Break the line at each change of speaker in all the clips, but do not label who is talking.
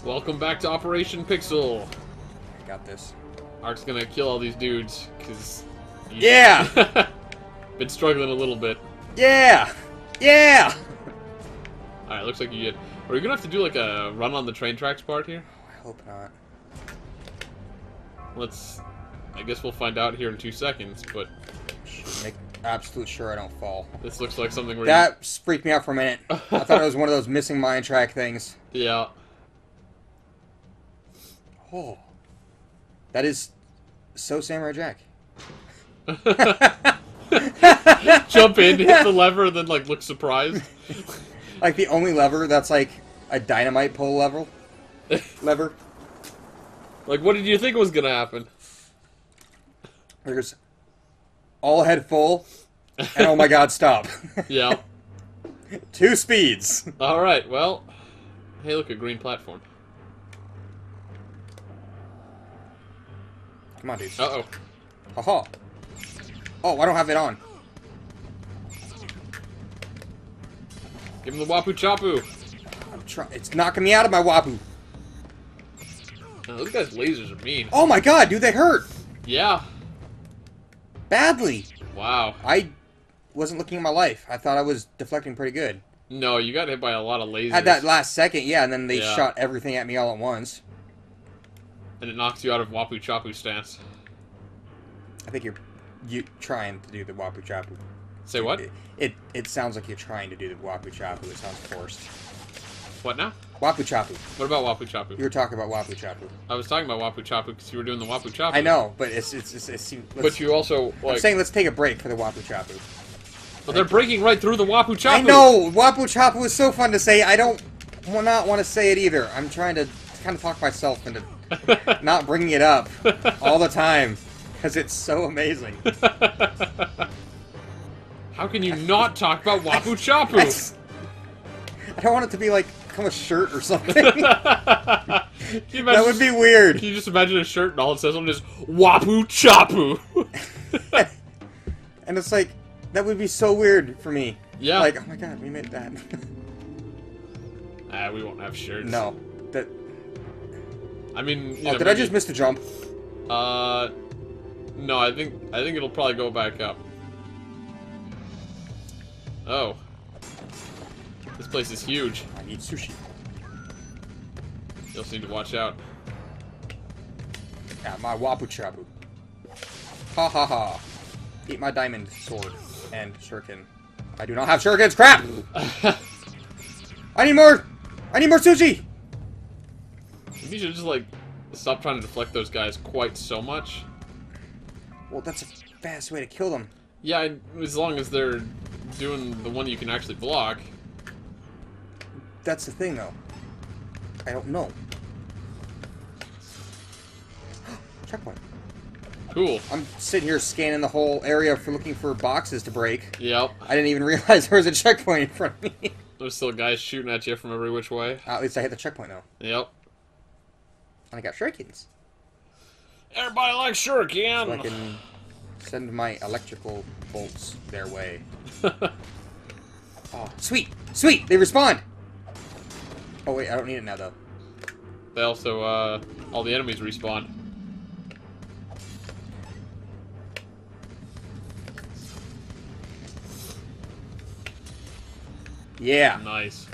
Welcome back to Operation Pixel.
I got this.
Ark's gonna kill all these dudes, because...
Yeah!
been struggling a little bit.
Yeah! Yeah!
Alright, looks like you did. Are we gonna have to do like a run on the train tracks part here?
I hope not.
Let's... I guess we'll find out here in 2 seconds, but...
Should make absolute sure I don't fall.
This looks like something where
That freaked me out for a minute. I thought it was one of those missing mine track things.
Yeah.
Oh. That is so Samurai Jack.
Jump in, hit the lever, and then like look surprised.
Like the only lever that's like a dynamite pull lever.
Like, what did you think was gonna happen?
There's all head full, and oh my god, stop.
Yeah.
2 speeds.
Alright, well... Hey, look, a green platform.
Come on, dude.
Uh-oh.
Haha. Oh, I don't have it on.
Give him the Wapu Chapu.
I'm trying. It's knocking me out of my Wapu.
Oh, those guys' lasers are mean.
Oh my god, dude, they hurt.
Yeah.
Badly.
Wow.
I wasn't looking at my life. I thought I was deflecting pretty good.
No, you got hit by a lot of lasers.
Had that last second, yeah, and then they
Yeah.
shot everything at me all at once.
And it knocks you out of Wapu Chapu stance.
I think you're trying to do the Wapu Chapu.
Say what?
It sounds like you're trying to do the Wapu Chapu. It sounds forced.
What now?
Wapu Chapu.
What about Wapu Chapu?
You were talking about Wapu Chapu.
I was talking about Wapu Chapu because you were doing the Wapu Chapu.
I know, but it's
But you also, like...
I'm saying let's take a break for the Wapu Chapu.
But they're breaking right through the Wapu Chapu.
I know! Wapu Chapu is so fun to say. I don't not want to say it either. I'm trying to kind of talk myself into not bringing it up all the time. Because it's so amazing.
How can you not talk about Wapu Chapu?
I don't want it to be like become a shirt or something.
Can you
That
imagine-
would be weird.
Can you just imagine a shirt and all it says on it is Wapu Chapu?
And it's like, that would be so weird for me.
Yeah.
Like, oh my god, we made that.
We won't have shirts.
No. That.
I mean, you
Oh,
know,
did I
maybe-
just miss the jump?
No, I think it'll probably go back up. Oh. This place is huge.
I need sushi.
You'll need to watch out.
Yeah, my Wapu Chapu. Ha ha ha. Eat my diamond sword and shuriken. I do not have shurikens. Crap! I need more! I need more sushi!
Maybe you should just, like, stop trying to deflect those guys quite so much.
Well, that's a fast way to kill them.
Yeah, as long as they're doing the one you can actually block.
That's the thing, though. I don't know. Checkpoint.
Cool.
I'm sitting here scanning the whole area for looking for boxes to break.
Yep.
I didn't even realize there was a checkpoint in front of me.
There's still guys shooting at you from every which way.
At least I hit the checkpoint, though.
Yep.
And I got shurikens.
Everybody likes shuriken!
So I can send my electrical bolts their way. Oh, sweet! Sweet! They respond! Oh, wait, I don't need it now, though.
They also, all the enemies respawn.
Yeah.
Nice.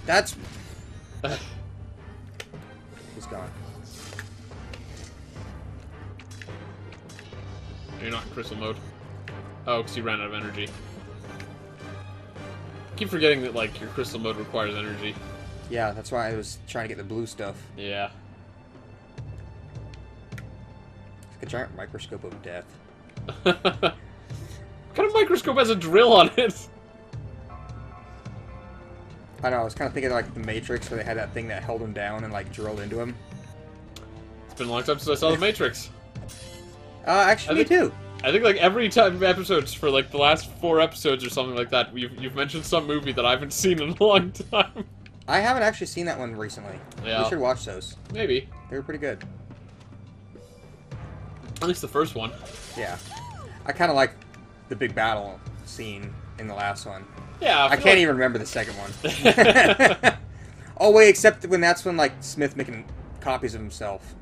That's... He's gone.
You're not in crystal mode. Oh, because you ran out of energy. I keep forgetting that, like, your crystal mode requires energy.
Yeah, that's why I was trying to get the blue stuff.
Yeah.
It's like a giant microscope of death.
What kind of microscope has a drill on it?
I know, I was kind of thinking like the Matrix, where they had that thing that held him down and like drilled into him.
It's been a long time since I saw The Matrix.
Actually, me too.
I think like every time episodes for like the last 4 episodes or something like that, you've mentioned some movie that I haven't seen in a long time.
I haven't actually seen that one recently.
Yeah.
We should watch those.
Maybe.
They were pretty good.
At least the first one.
Yeah. I kind of like the big battle scene in the last one.
Yeah,
I can't even remember the second one. Oh wait, except that's when like Smith making copies of himself.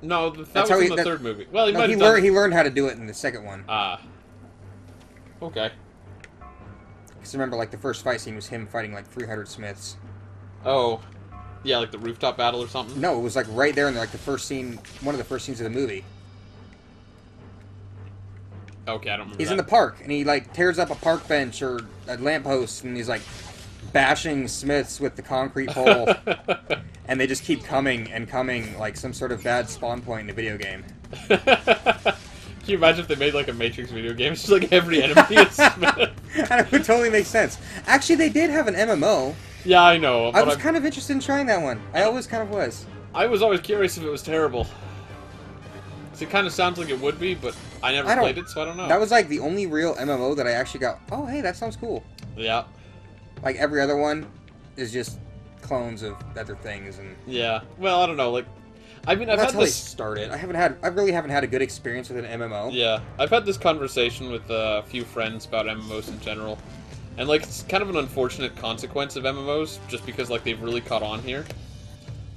No, that
That's
was
how
in the third movie. Well,
No, he learned how to do it in the second one.
Ah. Okay.
Because remember, like the first fight scene was him fighting like 300 Smiths.
Oh. Yeah, like the rooftop battle or something?
No, it was like right there in like the first scene, one of the first scenes of the movie.
Okay, I don't remember
He's
that.
in the park, and he like tears up a park bench or a lamppost, and he's like bashing Smiths with the concrete pole, and they just keep coming and coming like some sort of bad spawn point in a video game.
Can you imagine if they made like a Matrix video game? It's just like every enemy is Smith.
And it would totally make sense. Actually, they did have an MMO.
Yeah, I know.
I was kind of interested in trying that one. I always kind of was.
I was always curious if it was terrible. 'Cause it kind of sounds like it would be, but I never played it, so I don't know.
That was like the only real MMO that I actually got. Oh, hey, that sounds cool.
Yeah.
Like every other one is just clones of other things, and
Yeah. Well, I don't know. Like, I mean, I've
that's
had
how they
this.
started. I really haven't had a good experience with an MMO.
Yeah, I've had this conversation with a few friends about MMOs in general, and like it's kind of an unfortunate consequence of MMOs, just because like they've really caught on here.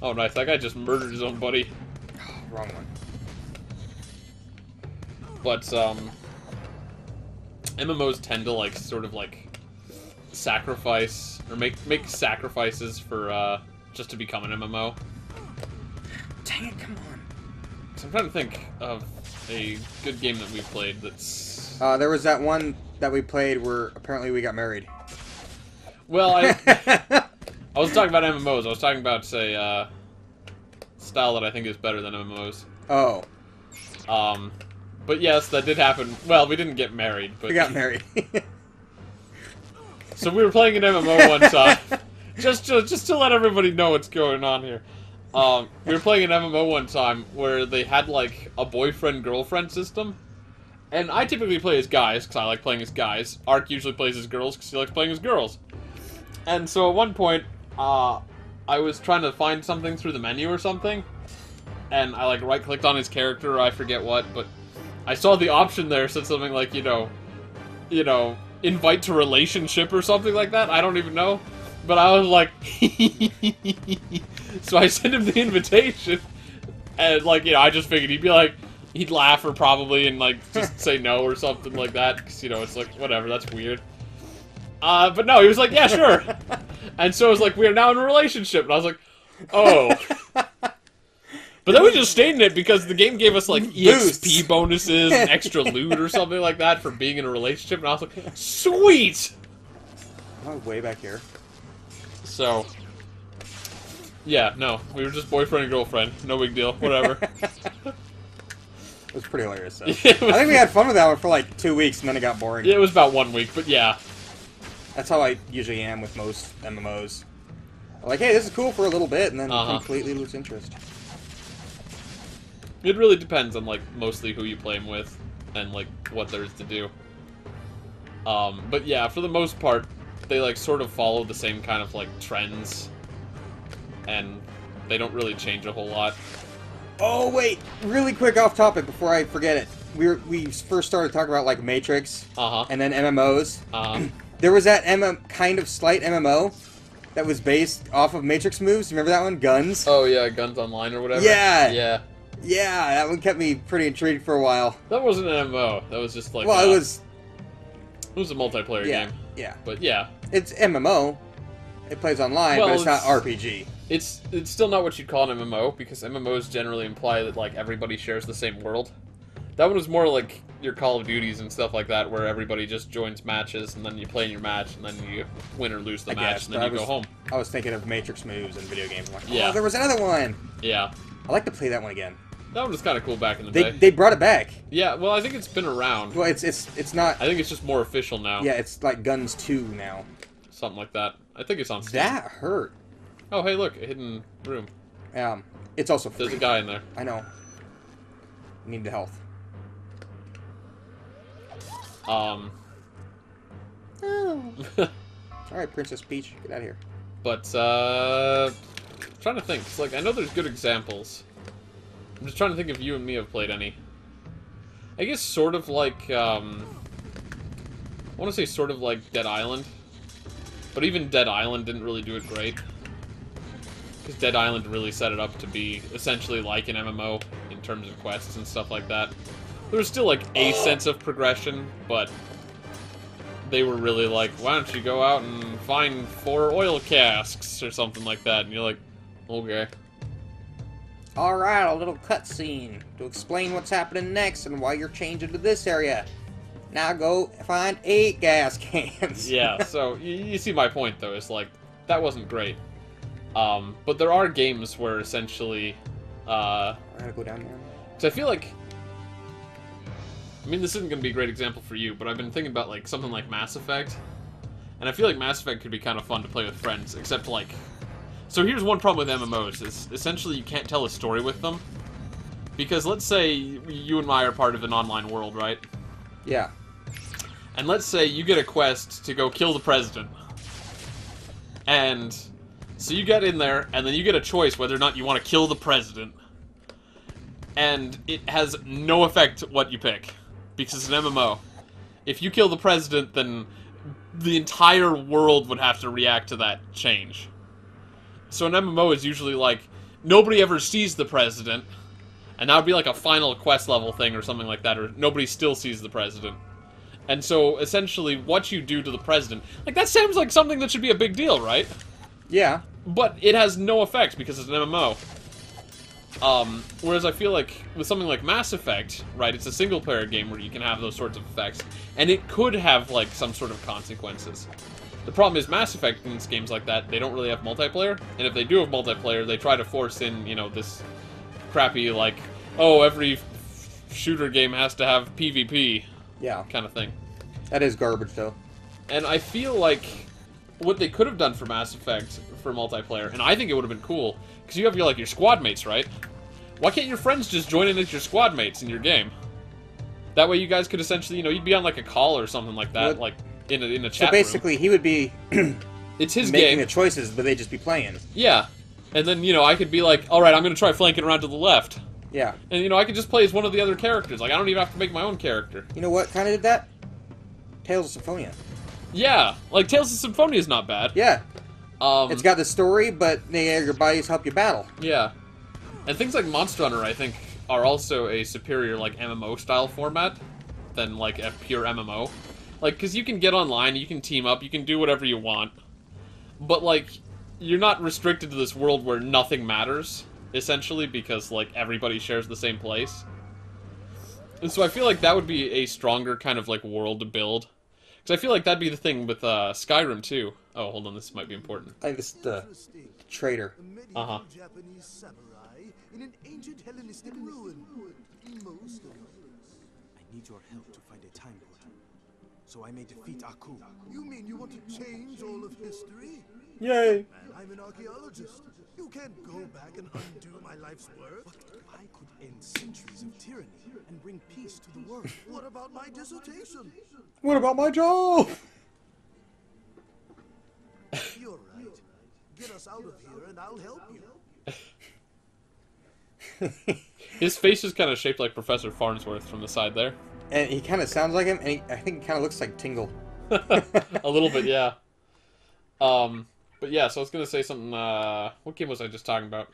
Oh, nice! That guy just murdered his own buddy.
Wrong one.
But MMOs tend to like sort of like sacrifice or make sacrifices for just to become an MMO.
Dang it! Come on.
So I'm trying to think of a good game that we've played that's.
There was that one that we played where apparently we got married.
Well, I was talking about MMOs. I was talking about say style that I think is better than MMOs.
Oh,
But yes, that did happen. Well, we didn't get married, but
we got married.
So we were playing an MMO one time, just to let everybody know what's going on here. We were playing an MMO one time where they had like a boyfriend-girlfriend system, and I typically play as guys because I like playing as guys. Ark usually plays as girls because he likes playing as girls. And so at one point, I was trying to find something through the menu or something, and I like right-clicked on his character, or I forget what, but I saw the option there said something like, you know, invite to relationship or something like that. I don't even know. But I was like, so I sent him the invitation, and like, I just figured he'd be like, he'd laugh or probably and like just say no or something like that, because it's like, whatever, that's weird. But no, he was like, yeah, sure. And so it was like, we are now in a relationship, and I was like, oh. But then we just stayed in it because the game gave us like EXP bonuses and extra loot or something like that for being in a relationship, and I was like, sweet!
Oh, way back here.
So, yeah, no, we were just boyfriend and girlfriend. No big deal. Whatever.
It was pretty hilarious, though.
Yeah, I
think we had fun with that one for like 2 weeks, and then it got boring.
Yeah, it was about 1 week, but yeah.
That's how I usually am with most MMOs. Like, hey, this is cool for a little bit, and then completely lose interest.
It really depends on, like, mostly who you play them with and, like, what there is to do. But yeah, for the most part, they, like, sort of follow the same kind of, like, trends. And they don't really change a whole lot.
Oh, wait! Really quick off topic before I forget it. We first started talking about, like, Matrix. And then MMOs. There was that kind of slight MMO that was based off of Matrix moves. Remember that one? Guns?
Oh, yeah, Guns Online or whatever?
Yeah!
Yeah.
Yeah, that one kept me pretty intrigued for a while.
That wasn't an MMO. That was just like
Well, it was
a multiplayer game.
Yeah.
But yeah.
It's MMO. It plays online,
Well,
but it's not RPG.
It's still not what you'd call an MMO, because MMOs generally imply that, like, everybody shares the same world. That one was more like your Call of Duties and stuff like that, where everybody just joins matches, and then you play in your match, and then you win or lose the match, and then you go home.
I was thinking of Matrix moves and video games. I'm like,
Yeah.
oh, there was another one!
Yeah.
I'd like to play that one again.
That one was kind of cool back in the day.
They brought it back.
Yeah, well, I think it's been around.
Well, it's not...
I think it's just more official now.
Yeah, it's like Guns 2 now.
Something like that. I think it's on Steam.
That hurt.
Oh, hey, look, a hidden room.
It's also free.
There's a guy in there.
I know. Need the health.
Oh.
Alright, Princess Peach, get out of here.
But, trying to think. It's like, I know there's good examples. I'm just trying to think if you and me have played any. I guess sort of like, well, want to say sort of like Dead Island. But even Dead Island didn't really do it great. Because Dead Island really set it up to be essentially like an MMO in terms of quests and stuff like that. There was still like a sense of progression, but they were really like, why don't you go out and find 4 oil casks or something like that? And you're like, okay.
Alright, a little cutscene to explain what's happening next and why you're changing to this area. Now go find 8 gas cans.
Yeah, so you see my point though, is like, that wasn't great. But there are games where essentially,
I gotta go down there.
because I feel like, I mean, this isn't going to be a great example for you, but I've been thinking about like something like Mass Effect, and I feel like Mass Effect could be kind of fun to play with friends, except like, so here's one problem with MMOs, is essentially you can't tell a story with them, because let's say you and I are part of an online world, right?
Yeah.
And let's say you get a quest to go kill the president. And so you get in there, and then you get a choice whether or not you want to kill the president. And it has no effect what you pick, because it's an MMO. If you kill the president, then the entire world would have to react to that change. So an MMO is usually like, nobody ever sees the president, and that would be like a final quest level thing or something like that, or nobody still sees the president. And so, essentially, what you do to the president, like, that sounds like something that should be a big deal, right?
Yeah.
But it has no effect because it's an MMO. Whereas I feel like with something like Mass Effect, right, it's a single-player game where you can have those sorts of effects, and it could have, like, some sort of consequences. The problem is Mass Effect in games like that, they don't really have multiplayer, and if they do have multiplayer, they try to force in, you know, this crappy, like, oh, every shooter game has to have PvP.
Yeah.
Kind of thing.
That is garbage, though.
And I feel like what they could have done for Mass Effect for multiplayer, and I think it would have been cool, because you have your, like, your squad mates, right? Why can't your friends just join in as your squad mates in your game? That way you guys could essentially, you know, you'd be on, like, a call or something like that, like, in a chat
So basically, he would be
it's his
making
game.
the choices, but they'd just be playing.
Yeah. And then, you know, I could be like, alright, I'm gonna try flanking around to the left.
Yeah.
And, you know, I could just play as one of the other characters. Like, I don't even have to make my own character.
You know what kind of did that? Tales of Symphonia.
Yeah. Like, Tales of Symphonia is not bad.
Yeah.
Um,
It's got the story, but your buddies help you battle.
Yeah. And things like Monster Hunter, I think, are also a superior, like, MMO-style format than, like, a pure MMO. Like, because you can get online, you can team up, you can do whatever you want. But, like, you're not restricted to this world where nothing matters, essentially, because, like, everybody shares the same place. And so I feel like that would be a stronger kind of, like, world to build. Because I feel like that'd be the thing with Skyrim, too. Oh, hold on, this might be important.
I think it's the traitor.
Uh-huh.
Japanese samurai in an ancient Hellenistic ruin. Most of I need your help to find a time portal, so I may defeat Aku. You mean you want to change all of history?
Yay!
Man, I'm an archaeologist. You can't go back and undo my life's work. But I could end centuries of tyranny and bring peace to the world. What about my dissertation?
What about my job?
You're right. Get us out of here and I'll help you.
His face is kind of shaped like Professor Farnsworth from the side there.
And he kind of sounds like him, and I think he kind of looks like Tingle.
A little bit, yeah. But yeah, so I was gonna say something, what game was I just talking about?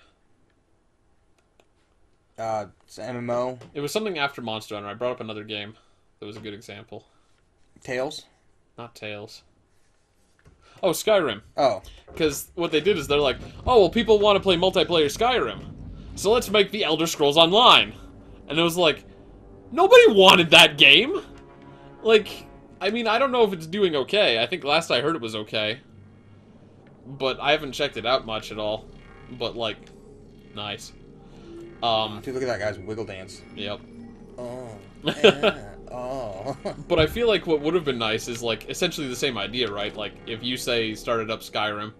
It's MMO.
It was something after Monster Hunter. I brought up another game that was a good example.
Tales?
Not Tales. Oh, Skyrim.
Oh.
Because what they did is they're like, oh, well, people want to play multiplayer Skyrim, so let's make the Elder Scrolls Online. And it was like, nobody wanted that game! Like, I mean, I don't know if it's doing okay. I think last I heard it was okay. But I haven't checked it out much at all. But, like, nice.
Dude, look at that guy's wiggle dance.
Yep.
Oh. Yeah. Oh.
But I feel like what would have been nice is, like, essentially the same idea, right? Like, if you, say, started up Skyrim,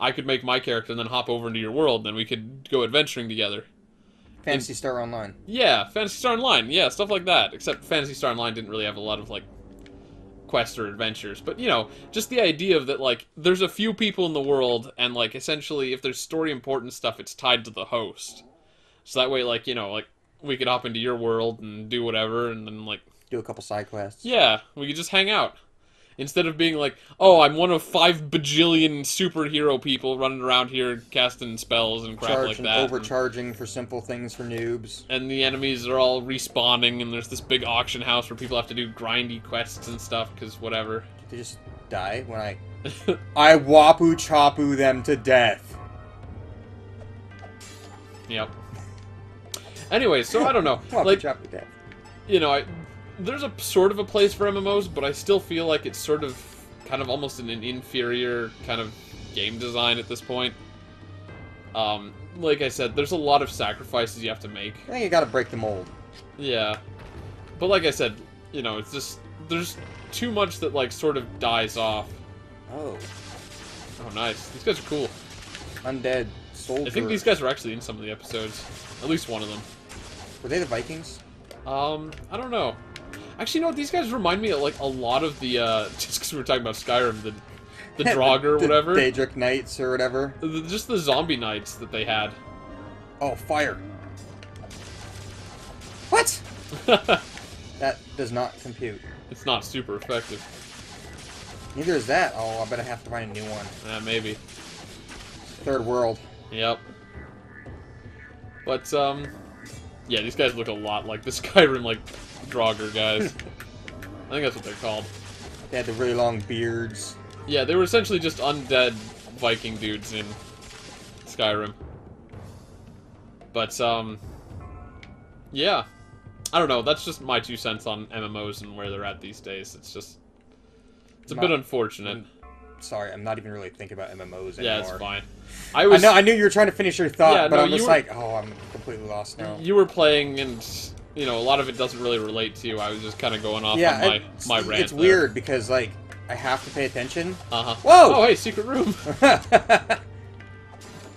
I could make my character and then hop over into your world, and then we could go adventuring together.
Phantasy Star Online.
Yeah, Phantasy Star Online, yeah, stuff like that. Except Phantasy Star Online didn't really have a lot of, like, quests or adventures. But, you know, just the idea of that, like, there's a few people in the world, and, like, essentially, if there's story important stuff, it's tied to the host. So that way, like, you know, like, we could hop into your world and do whatever, and then, like...
Do a couple side quests.
Yeah, we could just hang out. Instead of being like, oh, I'm one of 5 bajillion superhero people running around here casting spells and crap like that.
Overcharging for simple things for noobs.
And the enemies are all respawning, and there's this big auction house where people have to do grindy quests and stuff, because whatever.
They just die when I Wapu Chapu them to death.
Yep. Anyway, so I don't know.
Wapu
Like,
Chapu to death.
you know, there's a sort of a place for MMOs, but I still feel like it's sort of kind of almost an inferior kind of game design at this point. Like I said, there's a lot of sacrifices you have to make.
I think you gotta break the mold.
Yeah. But like I said, you know, it's just, there's too much that, like, sort of dies off.
Oh.
Oh, nice. These guys are cool.
Undead soldier.
I think these guys were actually in some of the episodes. At least one of them.
Were they the Vikings?
I don't know. Actually, you know what? These guys remind me of, like, a lot of the, just because we were talking about Skyrim, the Draugr or whatever.
The Daedric Knights or whatever.
Just the zombie knights that they had.
Oh, fire. What? That does not compute.
It's not super effective.
Neither is that. Oh, I bet I have to find a new one.
Maybe.
Third world.
Yep. But, yeah, these guys look a lot like the Skyrim, like, Draugr guys. I think that's what they're called.
They had the really long beards.
Yeah, they were essentially just undead Viking dudes in Skyrim. But, yeah. I don't know, that's just my 2 cents on MMOs and where they're at these days. It's just, it's a bit unfortunate.
Sorry, I'm not even really thinking about MMOs anymore.
Yeah, it's fine.
I knew you were trying to finish your thought,
Yeah,
but
no,
I'm just
you
like, oh, I'm completely lost now.
You were playing, and, you know, a lot of it doesn't really relate to you. I was just kind of going off on my rant.
It's weird, because, like, I have to pay attention.
Uh-huh.
Whoa!
Oh, hey, secret room.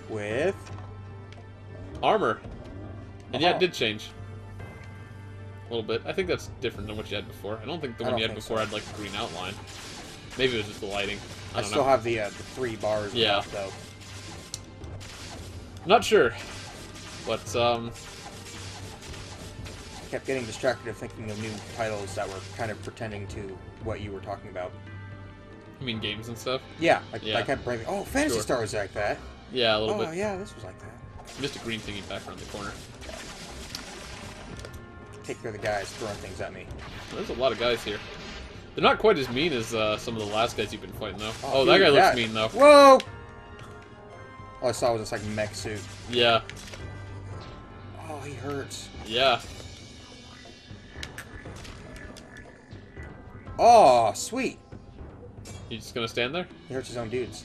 With?
Armor. And yeah,
Oh.
it did change. A little bit. I think that's different than what you had before. I don't think the one you had before had, like, a green outline. Maybe it was just the lighting. I
still have the 3 bars
Yeah.
left, though.
Not sure. But,
Kept getting distracted of thinking of new titles that were kind of pretending to what you were talking about.
I mean games and stuff?
Yeah,
Yeah.
I kept bringing, oh, Phantasy
Sure.
Star was like that.
Yeah, a little
Oh,
bit.
yeah, this was like that.
Missed a green thingy back around the corner.
Take care of the guys throwing things at me.
There's a lot of guys here. They're not quite as mean as some of the last guys you've been fighting, though.
Oh,
Oh, that
dude,
guy looks mean, though.
Whoa! All I saw was this, like, mech suit.
Yeah.
Oh, he hurts.
Yeah.
Oh, sweet.
You just gonna stand there?
He hurts his own dudes.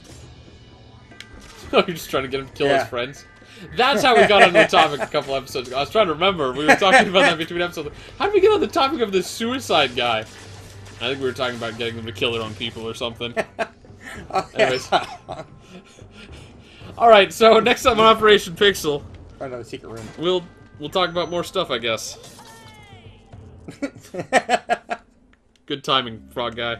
Oh, you're just trying to get him to kill
Yeah.
his friends? That's how we got on the topic a couple episodes ago. I was trying to remember. We were talking about that between episodes. How did we get on the topic of this suicide guy? I think we were talking about getting them to kill their own people or something.
Oh,
Anyways.
yeah.
Alright, so next time on Operation Pixel,
Find another secret room.
we'll talk about more stuff, I guess. Good timing, frog guy.